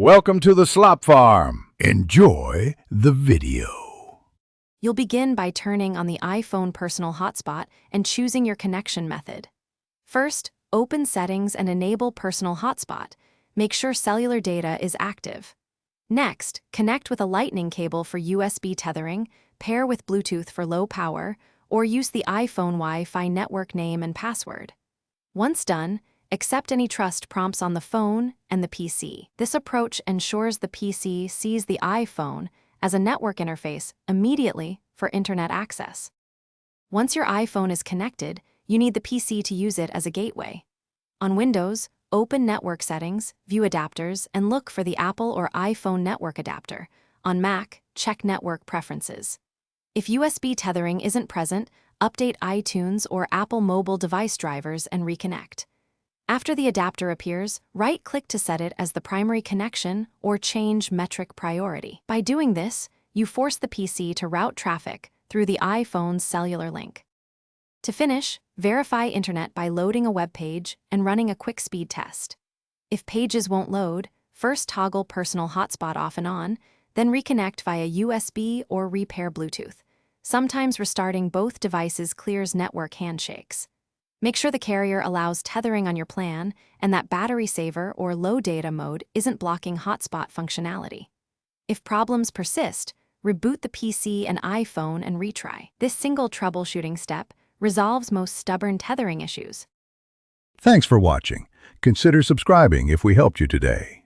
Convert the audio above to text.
Welcome to the Slop Farm. Enjoy the video. You'll begin by turning on the iPhone personal hotspot and choosing your connection method. First, open Settings and enable Personal Hotspot. Make sure cellular data is active. Next, connect with a lightning cable for USB tethering, pair with Bluetooth for low power, or use the iPhone Wi-Fi network name and password. Once done, accept any trust prompts on the phone and the PC. This approach ensures the PC sees the iPhone as a network interface immediately for internet access. Once your iPhone is connected, you need the PC to use it as a gateway. On Windows, open Network Settings, view Adapters, and look for the Apple or iPhone network adapter. On Mac, check Network Preferences. If USB tethering isn't present, update iTunes or Apple mobile device drivers and reconnect. After the adapter appears, right-click to set it as the primary connection or change metric priority. By doing this, you force the PC to route traffic through the iPhone's cellular link. To finish, verify internet by loading a web page and running a quick speed test. If pages won't load, first toggle personal hotspot off and on, then reconnect via USB or repair Bluetooth. Sometimes restarting both devices clears network handshakes. Make sure the carrier allows tethering on your plan and that battery saver or low data mode isn't blocking hotspot functionality. If problems persist, reboot the PC and iPhone and retry. This single troubleshooting step resolves most stubborn tethering issues. Thanks for watching. Consider subscribing if we helped you today.